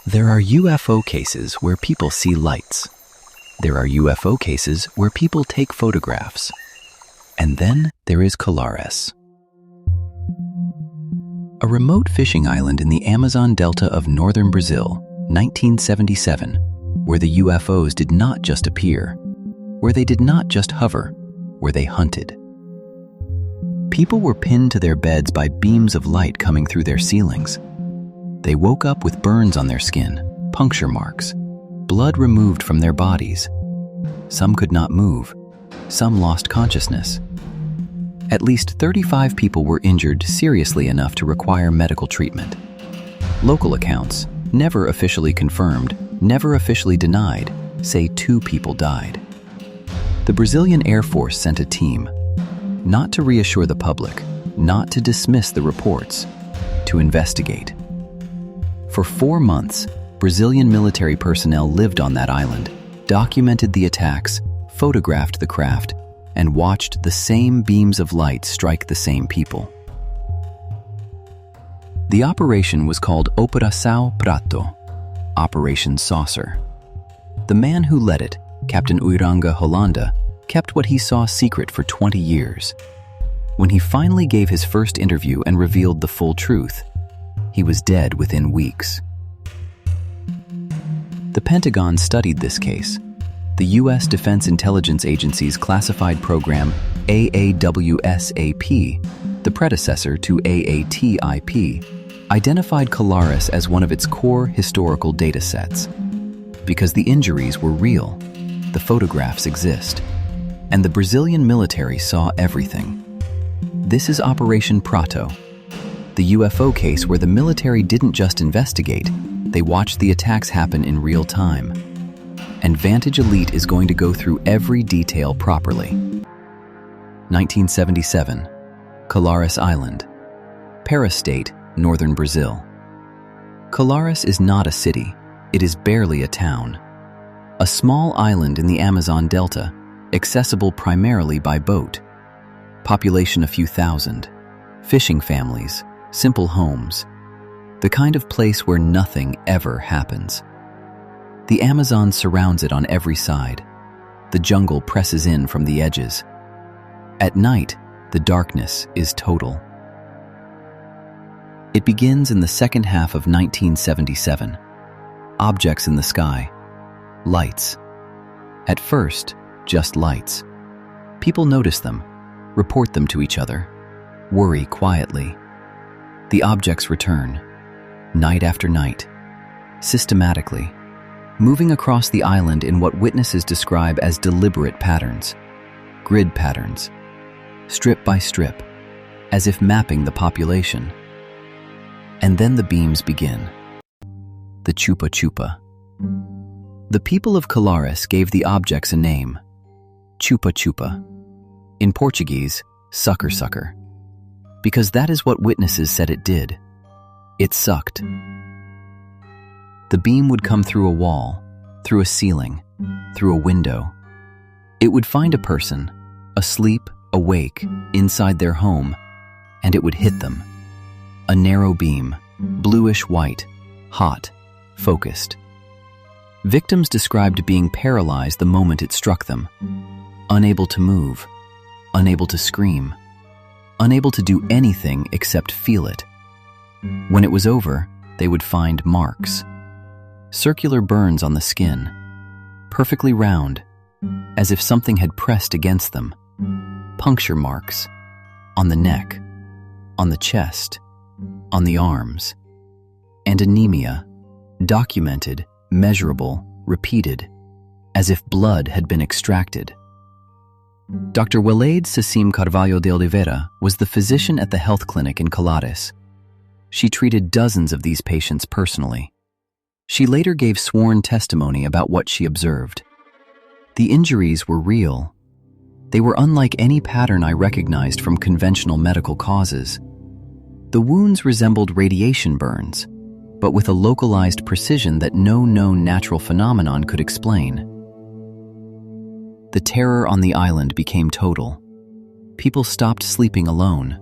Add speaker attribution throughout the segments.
Speaker 1: There are UFO cases where people see lights. There are UFO cases where people take photographs. And then there is Colares, a remote fishing island in the Amazon Delta of northern Brazil, 1977, where the UFOs did not just appear, where they did not just hover, where they hunted. People were pinned to their beds by beams of light coming through their ceilings. They woke up with burns on their skin, puncture marks, blood removed from their bodies. Some could not move. Some lost consciousness. At least 35 people were injured seriously enough to require medical treatment. Local accounts, never officially confirmed, never officially denied, say 2 people died. The Brazilian Air Force sent a team, not to reassure the public, not to dismiss the reports, to investigate. For 4 months, Brazilian military personnel lived on that island, documented the attacks, photographed the craft, and watched the same beams of light strike the same people. The operation was called Operação Prato, Operation Saucer. The man who led it, Captain Uranga Hollanda, kept what he saw secret for 20 years. When he finally gave his first interview and revealed the full truth, he was dead within weeks. The Pentagon studied this case. The U.S. Defense Intelligence Agency's classified program AAWSAP, the predecessor to AATIP, identified Colares as one of its core historical data sets. Because the injuries were real, the photographs exist, and the Brazilian military saw everything. This is Operation Prato, the UFO case where the military didn't just investigate, they watched the attacks happen in real time. And Vantage Elite is going to go through every detail properly. 1977, Colares Island, Parastate, northern Brazil. Colares is not a city, it is barely a town. A small island in the Amazon Delta, accessible primarily by boat. Population a few thousand, fishing families, simple homes. The kind of place where nothing ever happens. The Amazon surrounds it on every side. The jungle presses in from the edges. At night, the darkness is total. It begins in the second half of 1977. Objects in the sky. Lights. At first, just lights. People notice them, report them to each other, worry quietly. The objects return, night after night, systematically, moving across the island in what witnesses describe as deliberate patterns, grid patterns, strip by strip, as if mapping the population. And then the beams begin. The Chupa-Chupa. The people of Colares gave the objects a name, Chupa-Chupa. In Portuguese, sucker sucker. Because that is what witnesses said it did. It sucked. The beam would come through a wall, through a ceiling, through a window. It would find a person, asleep, awake, inside their home, and it would hit them. A narrow beam, bluish-white, hot, focused. Victims described being paralyzed the moment it struck them, unable to move, unable to scream, unable to do anything except feel it. When it was over, they would find marks. Circular burns on the skin, perfectly round, as if something had pressed against them. Puncture marks, on the neck, on the chest, on the arms. And anemia, documented, measurable, repeated, as if blood had been extracted. Dr. Waleed Sassim Carvalho de Oliveira was the physician at the health clinic in Colares. She treated dozens of these patients personally. She later gave sworn testimony about what she observed. The injuries were real. They were unlike any pattern I recognized from conventional medical causes. The wounds resembled radiation burns, but with a localized precision that no known natural phenomenon could explain. The terror on the island became total. People stopped sleeping alone.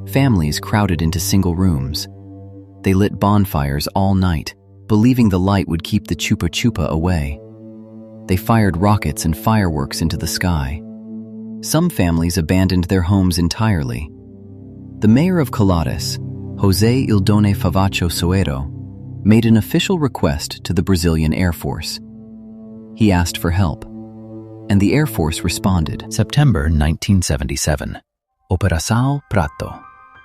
Speaker 1: Families crowded into single rooms. They lit bonfires all night, believing the light would keep the Chupa-Chupa away. They fired rockets and fireworks into the sky. Some families abandoned their homes entirely. The mayor of Colares, José Ildone Favacho Soeiro, made an official request to the Brazilian Air Force. He asked for help, and the Air Force responded. September 1977. Operação Prato.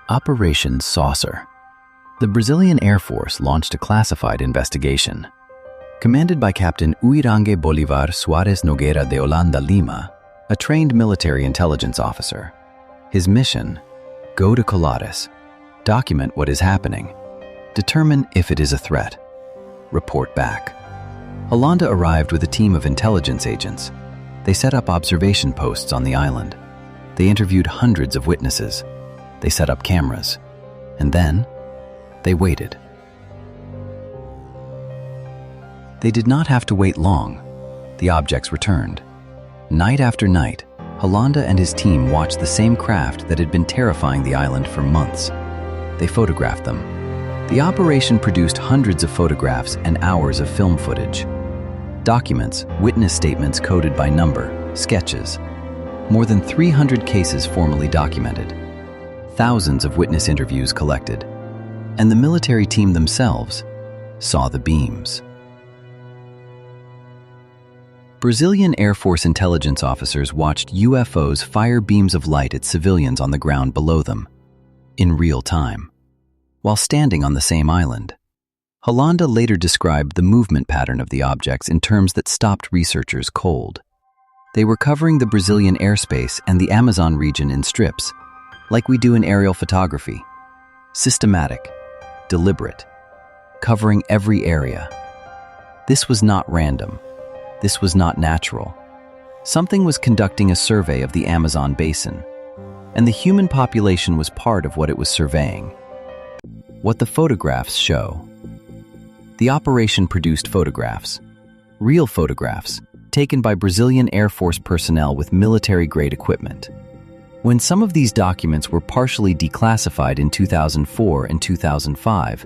Speaker 1: Operation Saucer. The Brazilian Air Force launched a classified investigation. Commanded by Captain Uirangue Bolivar Soares Nogueira de Hollanda Lima, a trained military intelligence officer. His mission: go to Colares, document what is happening, determine if it is a threat, report back. Hollanda arrived with a team of intelligence agents. They set up observation posts on the island. They interviewed hundreds of witnesses. They set up cameras. And then, they waited. They did not have to wait long. The objects returned. Night after night, Hollanda and his team watched the same craft that had been terrifying the island for months. They photographed them. The operation produced hundreds of photographs and hours of film footage. Documents, witness statements coded by number, sketches. More than 300 cases formally documented. Thousands of witness interviews collected. And the military team themselves saw the beams. Brazilian Air Force intelligence officers watched UFOs fire beams of light at civilians on the ground below them, in real time, while standing on the same island. Hollanda later described the movement pattern of the objects in terms that stopped researchers cold. They were covering the Brazilian airspace and the Amazon region in strips, like we do in aerial photography. Systematic, deliberate, covering every area. This was not random. This was not natural. Something was conducting a survey of the Amazon basin, and the human population was part of what it was surveying. What the photographs show. The operation produced photographs, real photographs, taken by Brazilian Air Force personnel with military-grade equipment. When some of these documents were partially declassified in 2004 and 2005,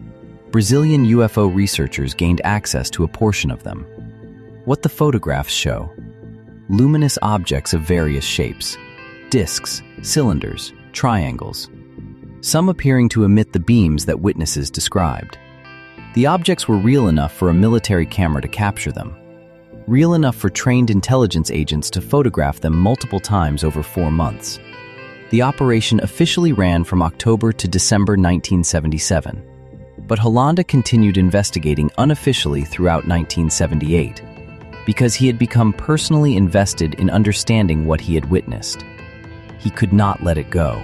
Speaker 1: Brazilian UFO researchers gained access to a portion of them. What the photographs show. Luminous objects of various shapes. Discs, cylinders, triangles. Some appearing to emit the beams that witnesses described. The objects were real enough for a military camera to capture them. Real enough for trained intelligence agents to photograph them multiple times over 4 months. The operation officially ran from October to December 1977. But Hollanda continued investigating unofficially throughout 1978. Because he had become personally invested in understanding what he had witnessed. He could not let it go.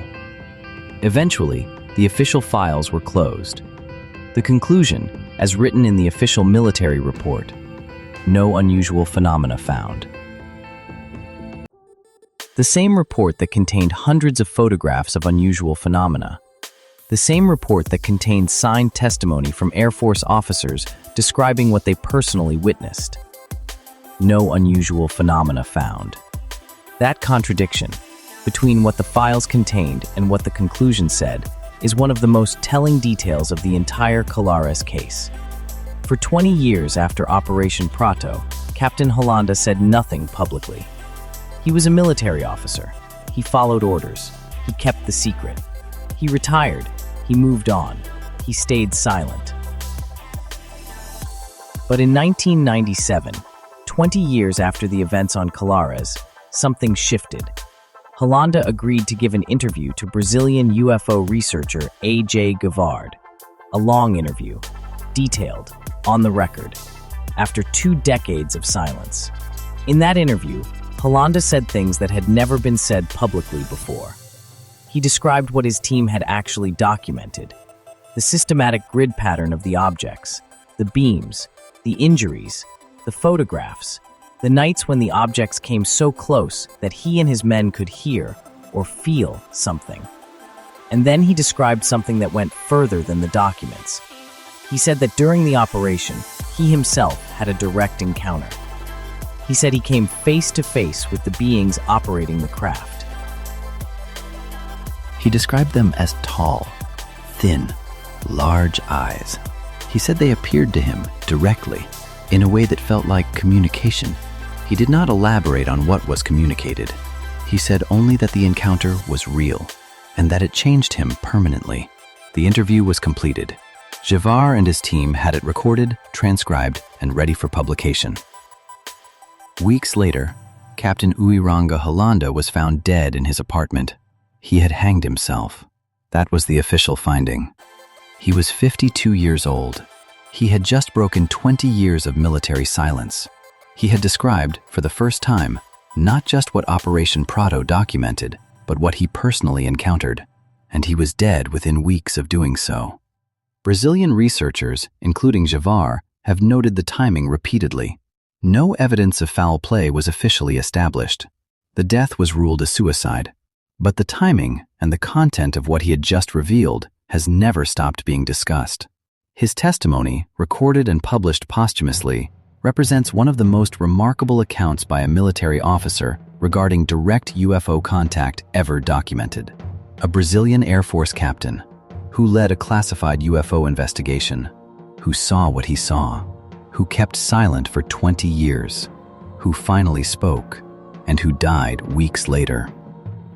Speaker 1: Eventually, the official files were closed. The conclusion, as written in the official military report: no unusual phenomena found. The same report that contained hundreds of photographs of unusual phenomena. The same report that contained signed testimony from Air Force officers describing what they personally witnessed. No unusual phenomena found. That contradiction between what the files contained and what the conclusion said is one of the most telling details of the entire Colares case. For 20 years after Operation Prato, Captain Hollanda said nothing publicly. He was a military officer. He followed orders. He kept the secret. He retired. He moved on. He stayed silent. But in 1997, 20 years after the events on Colares, something shifted. Hollanda agreed to give an interview to Brazilian UFO researcher A.J. Gavard. A long interview, detailed, on the record, after 2 decades of silence. In that interview, Hollanda said things that had never been said publicly before. He described what his team had actually documented: the systematic grid pattern of the objects, the beams, the injuries, the photographs, the nights when the objects came so close that he and his men could hear or feel something. And then he described something that went further than the documents. He said that during the operation, he himself had a direct encounter. He said he came face to face with the beings operating the craft. He described them as tall, thin, large eyes. He said they appeared to him directly, in a way that felt like communication. He did not elaborate on what was communicated. He said only that the encounter was real, and that it changed him permanently. The interview was completed. Javar and his team had it recorded, transcribed, and ready for publication. Weeks later, Captain Uiranga Hollanda was found dead in his apartment. He had hanged himself. That was the official finding. He was 52 years old. He had just broken 20 years of military silence. He had described, for the first time, not just what Operation Prato documented, but what he personally encountered, and he was dead within weeks of doing so. Brazilian researchers, including Javar, have noted the timing repeatedly. No evidence of foul play was officially established. The death was ruled a suicide, but the timing and the content of what he had just revealed has never stopped being discussed. His testimony, recorded and published posthumously, represents one of the most remarkable accounts by a military officer regarding direct UFO contact ever documented. A Brazilian Air Force captain who led a classified UFO investigation, who saw what he saw, who kept silent for 20 years, who finally spoke, and who died weeks later.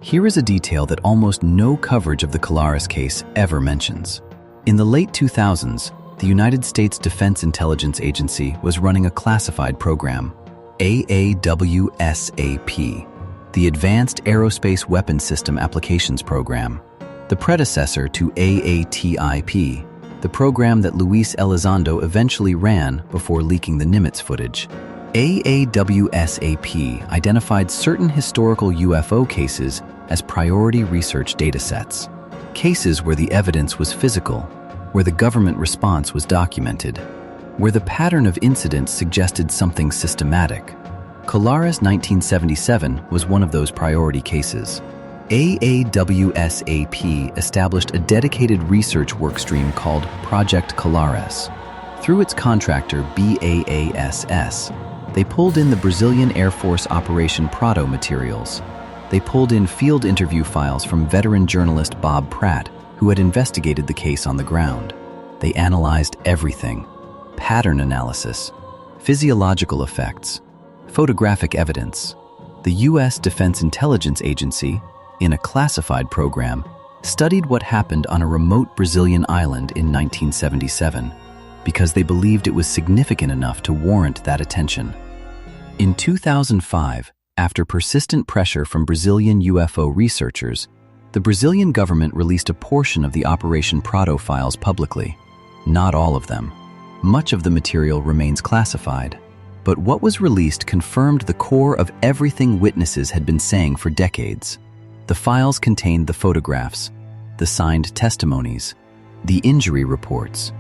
Speaker 1: Here is a detail that almost no coverage of the Colares case ever mentions. In the late 2000s, the United States Defense Intelligence Agency was running a classified program, AAWSAP, the Advanced Aerospace Weapons System Applications Program, the predecessor to AATIP, the program that Luis Elizondo eventually ran before leaking the Nimitz footage. AAWSAP identified certain historical UFO cases as priority research datasets, cases where the evidence was physical, where the government response was documented, where the pattern of incidents suggested something systematic. Colares 1977 was one of those priority cases. AAWSAP established a dedicated research workstream called Project Colares. Through its contractor BAASS, they pulled in the Brazilian Air Force Operation Prato materials. They pulled in field interview files from veteran journalist Bob Pratt, who had investigated the case on the ground. They analyzed everything: pattern analysis, physiological effects, photographic evidence. The U.S. Defense Intelligence Agency, in a classified program, studied what happened on a remote Brazilian island in 1977 because they believed it was significant enough to warrant that attention. In 2005, after persistent pressure from Brazilian UFO researchers, the Brazilian government released a portion of the Operation Prato files publicly. Not all of them. Much of the material remains classified, but what was released confirmed the core of everything witnesses had been saying for decades. The files contained the photographs, the signed testimonies, the injury reports,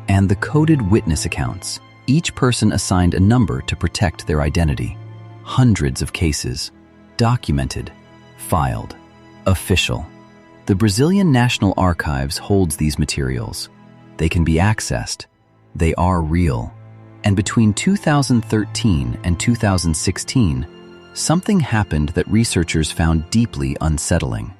Speaker 1: and the coded witness accounts. Each person assigned a number to protect their identity. Hundreds of cases, documented, filed, official. The Brazilian National Archives holds these materials. They can be accessed. They are real. And between 2013 and 2016, something happened that researchers found deeply unsettling.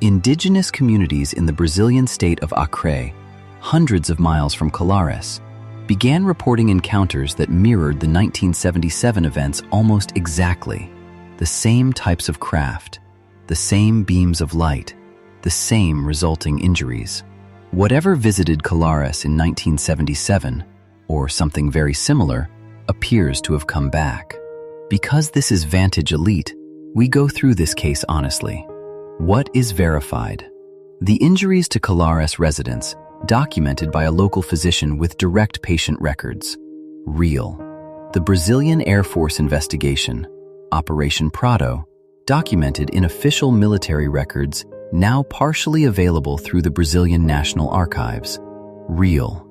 Speaker 1: Indigenous communities in the Brazilian state of Acre, hundreds of miles from Colares, began reporting encounters that mirrored the 1977 events almost exactly. The same types of craft, the same beams of light, the same resulting injuries. Whatever visited Colares in 1977, or something very similar, appears to have come back. Because this is Vantage Elite, we go through this case honestly. What is verified? The injuries to Colares residents, documented by a local physician with direct patient records. Real. The Brazilian Air Force investigation, Operation Prato, documented in official military records, now partially available through the Brazilian National Archives. Real.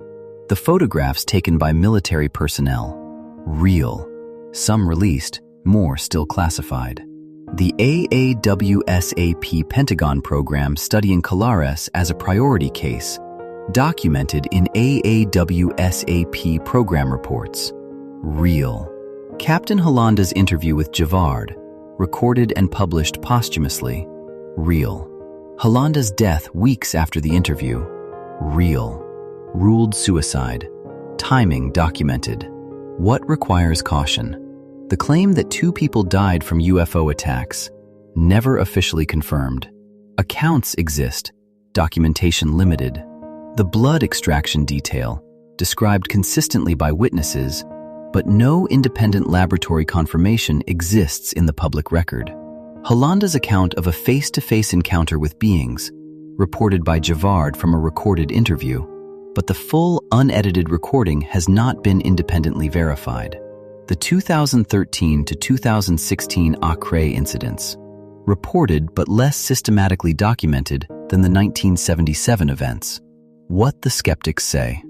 Speaker 1: The photographs taken by military personnel. Real. Some released, more still classified. The AAWSAP Pentagon program studying Colares as a priority case, documented in AAWSAP program reports. Real. Captain Hollanda's interview with Javar, recorded and published posthumously. Real. Hollanda's death weeks after the interview. Real. Ruled suicide. Timing documented. What requires caution? The claim that 2 people died from UFO attacks, never officially confirmed. Accounts exist, documentation limited. The blood extraction detail, described consistently by witnesses, but no independent laboratory confirmation exists in the public record. Hollanda's account of a face-to-face encounter with beings, reported by Javard from a recorded interview, but the full, unedited recording has not been independently verified. The 2013 to 2016 Acre incidents, reported but less systematically documented than the 1977 events. What the skeptics say.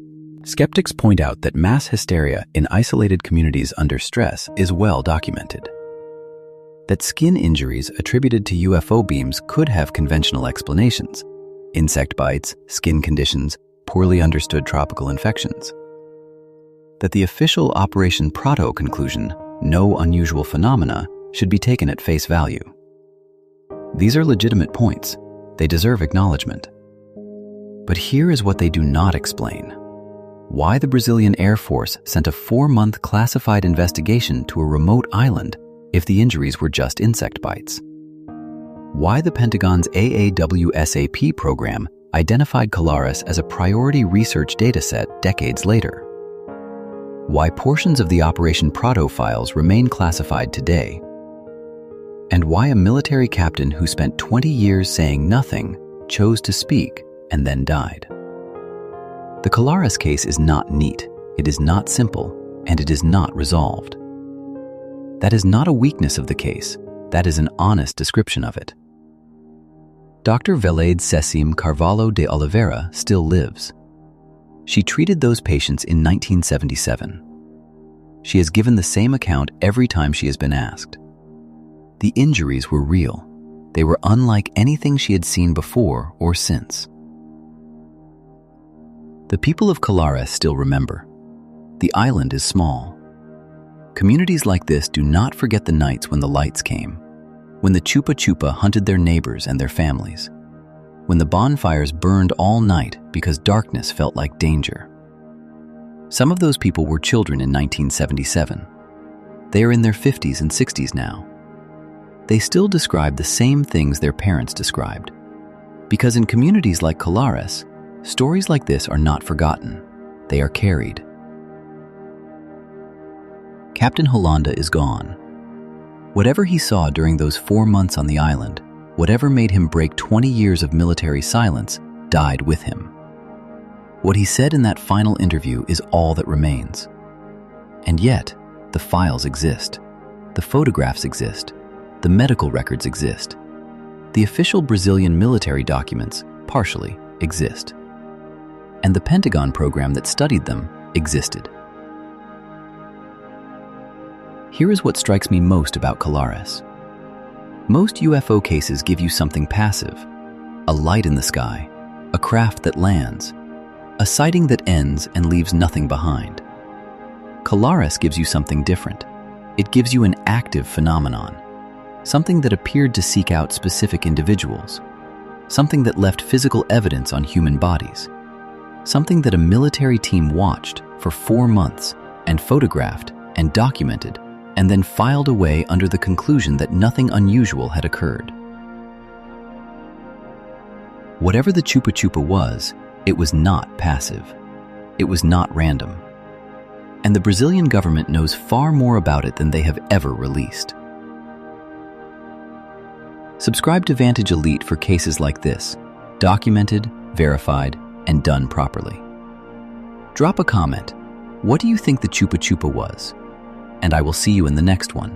Speaker 1: Skeptics point out that mass hysteria in isolated communities under stress is well documented. That skin injuries attributed to UFO beams could have conventional explanations: insect bites, skin conditions, poorly understood tropical infections. That the official Operation Prato conclusion, no unusual phenomena, should be taken at face value. These are legitimate points. They deserve acknowledgement. But here is what they do not explain. Why the Brazilian Air Force sent a 4-month classified investigation to a remote island if the injuries were just insect bites. Why the Pentagon's AAWSAP program identified Colares as a priority research dataset decades later. Why portions of the Operation Prato files remain classified today. And why a military captain who spent 20 years saying nothing chose to speak and then died. The Colares case is not neat, it is not simple, and it is not resolved. That is not a weakness of the case, that is an honest description of it. Dr. Velade Cecim Carvalho de Oliveira still lives. She treated those patients in 1977. She has given the same account every time she has been asked. The injuries were real. They were unlike anything she had seen before or since. The people of Colares still remember. The island is small. Communities like this do not forget the nights when the lights came, when the Chupa-Chupa hunted their neighbors and their families, when the bonfires burned all night because darkness felt like danger. Some of those people were children in 1977. They are in their 50s and 60s now. They still describe the same things their parents described. Because in communities like Colares, stories like this are not forgotten. They are carried. Captain Hollanda is gone. Whatever he saw during those 4 months on the island, whatever made him break 20 years of military silence, died with him. What he said in that final interview is all that remains. And yet, the files exist. The photographs exist. The medical records exist. The official Brazilian military documents, partially, exist. And the Pentagon program that studied them existed. Here is what strikes me most about Colares. Most UFO cases give you something passive: a light in the sky, a craft that lands, a sighting that ends and leaves nothing behind. Colares gives you something different. It gives you an active phenomenon, something that appeared to seek out specific individuals, something that left physical evidence on human bodies, something that a military team watched for 4 months and photographed and documented and then filed away under the conclusion that nothing unusual had occurred. Whatever the Chupa-Chupa was, it was not passive. It was not random. And the Brazilian government knows far more about it than they have ever released. Subscribe to Vantage Elite for cases like this, documented, verified, and done properly. Drop a comment. What do you think the Chupa-Chupa was? And I will see you in the next one.